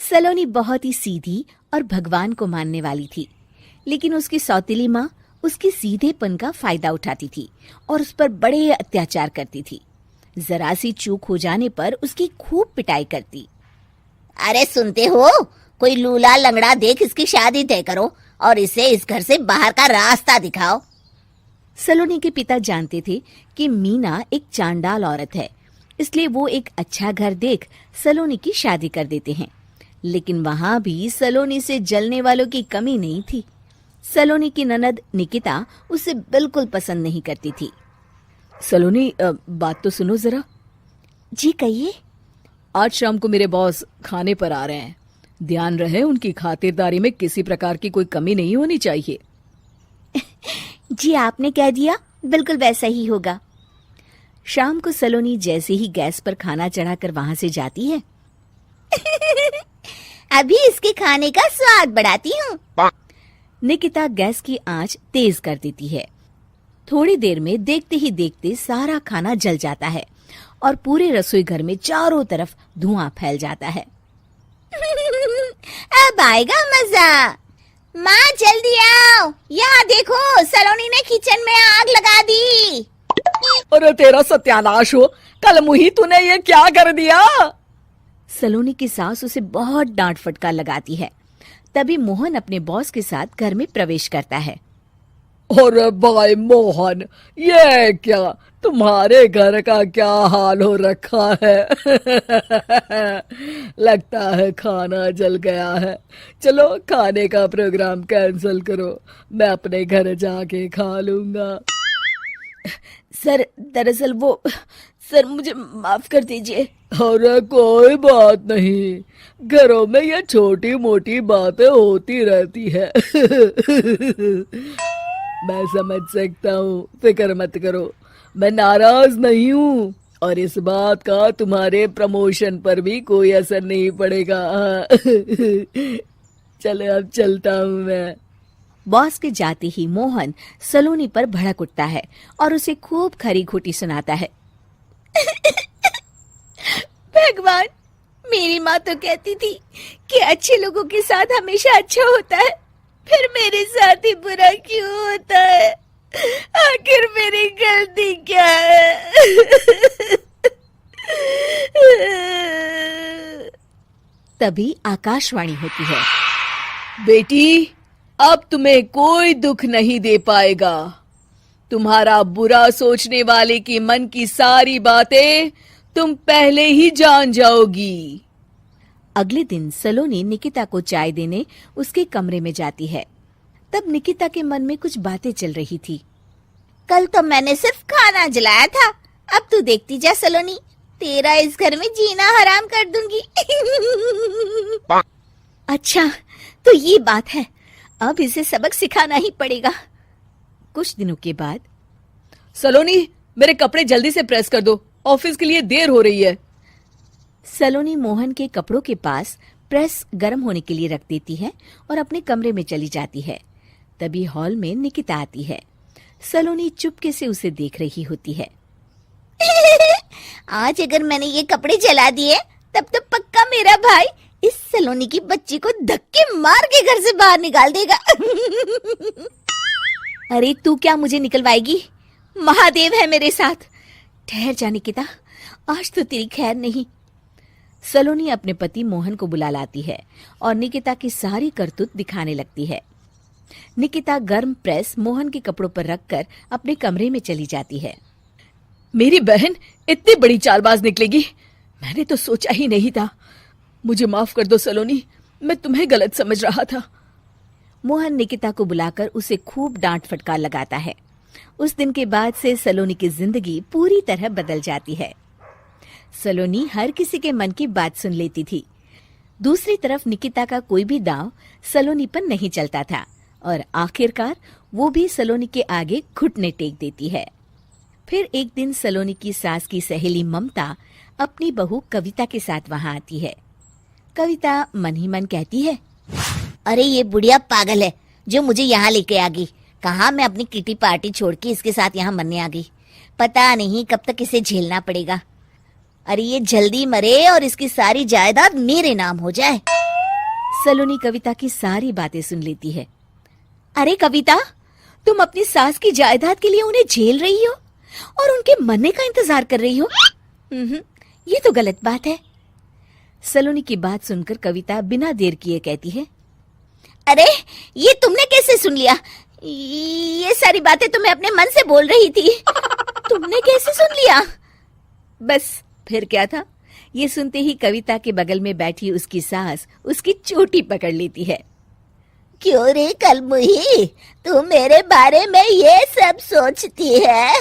सलोनी बहुत ही सीधी और भगवान को मानने वाली थी, लेकिन उसकी सौतेली माँ उसके सीधेपन का फायदा उठाती थी और उस पर बड़े अत्याचार करती थी। जरा सी चूक हो जाने पर उसकी खूब पिटाई करती। अरे सुनते हो, कोई लूला लंगड़ा देख इसकी शादी तय करो और इसे इस घर से बाहर का रास्ता दिखाओ। सलोनी के पिता जानते थे कि मीना एक चांडाल औरत है, इसलिए वो एक अच्छा घर देख सलोनी की शादी कर देते हैं। लेकिन वहां भी सलोनी से जलने वालों की कमी नहीं थी। सलोनी की ननद निकिता उसे बिल्कुल पसंद नहीं करती थी। सलोनी, बात तो सुनो जरा। जी कहिए। आज शाम को मेरे बॉस खाने पर आ रहे हैं। ध्यान रहे उनकी खातिरदारी में किसी प्रकार की कोई कमी नहीं होनी चाहिए। जी आपने कह दिया, बिल्कुल वैसा ही होगा। शाम को सलोनी जैसे ही गैस पर खाना चढ़ाकर वहां से जाती है अभी इसके खाने का स्वाद बढ़ाती हूँ। निकिता गैस की आंच तेज कर देती है। थोड़ी देर में देखते ही देखते सारा खाना जल जाता है और पूरे रसोई घर में चारों तरफ धुआं फैल जाता है। अब आएगा मजा। माँ जल्दी आओ, यहाँ देखो सलोनी ने किचन में आग लगा दी। अरे तेरा सत्यानाश हो, कल मुही तूने ये क्या कर दिया? सलोनी की सास उसे बहुत डांट फटकार लगाती है। तभी मोहन अपने बॉस के साथ घर में प्रवेश करता है। अरे भाई मोहन, ये क्या तुम्हारे घर का क्या हाल हो रखा है? लगता है खाना जल गया है। चलो खाने का प्रोग्राम कैंसिल करो, मैं अपने घर जाके खा लूंगा। सर दरअसल सर मुझे माफ कर दीजिए। अरे कोई बात नहीं, घरों में ये छोटी मोटी बातें होती रहती है। मैं समझ सकता हूँ, फिक्र मत करो, मैं नाराज नहीं हूँ और इस बात का तुम्हारे प्रमोशन पर भी कोई असर नहीं पड़ेगा। चलो अब चलता हूँ मैं। बॉस के जाते ही मोहन सलोनी पर भड़क उठता है और उसे खूब खरी खोटी सुनाता है। भगवान, मेरी माँ तो कहती थी कि अच्छे लोगों के साथ हमेशा अच्छा होता है, फिर मेरे साथ ही बुरा क्यों होता है? आखिर मेरी गलती क्या है? तभी आकाशवाणी होती है। बेटी, अब तुम्हें कोई दुख नहीं दे पाएगा। तुम्हारा बुरा सोचने वाले की मन की सारी बातें तुम पहले ही जान जाओगी। अगले दिन सलोनी निकिता को चाय देने उसके कमरे में जाती है। तब निकिता के मन में कुछ बातें चल रही थी। कल तो मैंने सिर्फ खाना जलाया था, अब तू देखती जा सलोनी, तेरा इस घर में जीना हराम कर दूंगी। अच्छा, तो ये बात है, अब इसे सबक सिखाना ही पड़ेगा। कुछ दिनों के बाद, सलोनी, मेरे कपड़े जल्दी से प्रेस कर दो, ऑफिस के लिए देर हो रही है। सलोनी मोहन के कपड़ों के पास प्रेस गर्म होने के लिए रख देती है और अपने कमरे में चली जाती है। तभी हॉल में निकिता आती है। सलोनी चुपके से उसे देख रही होती है। आज अगर मैंने ये कपड़े जला दिए तब तो पक्का मेरा भाई इस सलोनी की बच्ची को धक्के मार के घर से बाहर निकाल देगा। अरे तू क्या मुझे निकलवाएगी? महादेव है मेरे साथ। ठहर जा निकिता, आज तो तेरी खैर नहीं। सलोनी अपने पति मोहन को बुला लाती है और निकिता की सारी करतूत दिखाने लगती है। निकिता गर्म प्रेस मोहन के कपड़ों पर रखकर अपने कमरे में चली जाती है। मेरी बहन इतनी बड़ी चालबाज निकलेगी, मैंने तो सोचा ही नहीं था। मुझे माफ कर दो सलोनी, मैं तुम्हें गलत समझ रहा था। मोहन निकिता को बुलाकर उसे खूब डांट फटकार लगाता है। उस दिन के बाद से सलोनी की जिंदगी पूरी तरह बदल जाती है। सलोनी हर किसी के मन की बात सुन लेती थी। दूसरी तरफ निकिता का कोई भी दांव सलोनी पर नहीं चलता था और आखिरकार वो भी सलोनी के आगे घुटने टेक देती है। फिर एक दिन सलोनी की सास की सहेली ममता अपनी बहू कविता के साथ वहां आती है। कविता मन ही मन कहती है, अरे ये बुढ़िया पागल है जो मुझे यहाँ लेके आ गई। कहाँ मैं अपनी किटी पार्टी छोड़ के इसके साथ यहाँ मरने आ गई। पता नहीं कब तक इसे झेलना पड़ेगा। अरे ये जल्दी मरे और इसकी सारी जायदाद मेरे नाम हो जाए। सलोनी कविता की सारी बातें सुन लेती है। अरे कविता, तुम अपनी सास की जायदाद के लिए उन्हें झेल रही हो और उनके मरने का इंतजार कर रही हो। ये तो गलत बात है। सलोनी की बात सुनकर कविता बिना देर किए कहती है, अरे ये तुमने कैसे सुन लिया? ये सारी बातें तो मैं अपने मन से बोल रही थी। तुमने कैसे सुन लिया? बस फिर क्या था। ये सुनते ही कविता के बगल में बैठी उसकी सास उसकी चोटी पकड़ लेती है। क्यों रे कलमुही, तू मेरे बारे में ये सब सोचती है?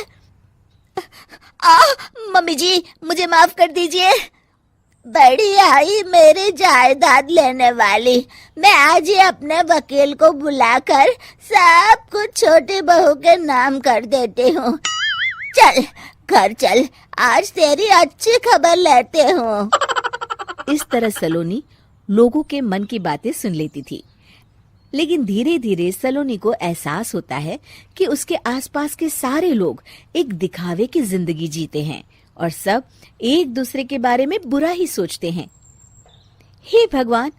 मम्मी जी, मुझे माफ कर दीजिए। बड़ी आई मेरी जायदाद लेने वाली, मैं आज ही अपने वकील को बुलाकर सब कुछ छोटी बहू के नाम कर देती हूँ। चल घर चल, आज तेरी अच्छी खबर लेते हूँ। इस तरह सलोनी लोगों के मन की बातें सुन लेती थी, लेकिन धीरे धीरे सलोनी को एहसास होता है कि उसके आसपास के सारे लोग एक दिखावे की जिंदगी जीते हैं और सब एक दूसरे के बारे में बुरा ही सोचते हैं। हे भगवान,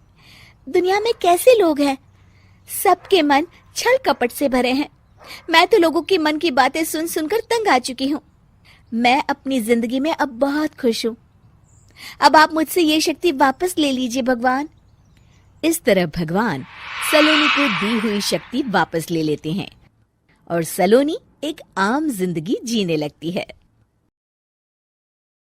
दुनिया में कैसे लोग हैं? सबके मन छल कपट से भरे हैं। मैं तो लोगों के मन की बातें सुन सुनकर तंग आ चुकी हूँ। मैं अपनी जिंदगी में अब बहुत खुश हूँ। अब आप मुझसे ये शक्ति वापस ले लीजिए भगवान। इस तरह भगवान सलोनी को दी हुई शक्ति वापस ले लेते हैं और सलोनी एक आम जिंदगी जीने लगती है।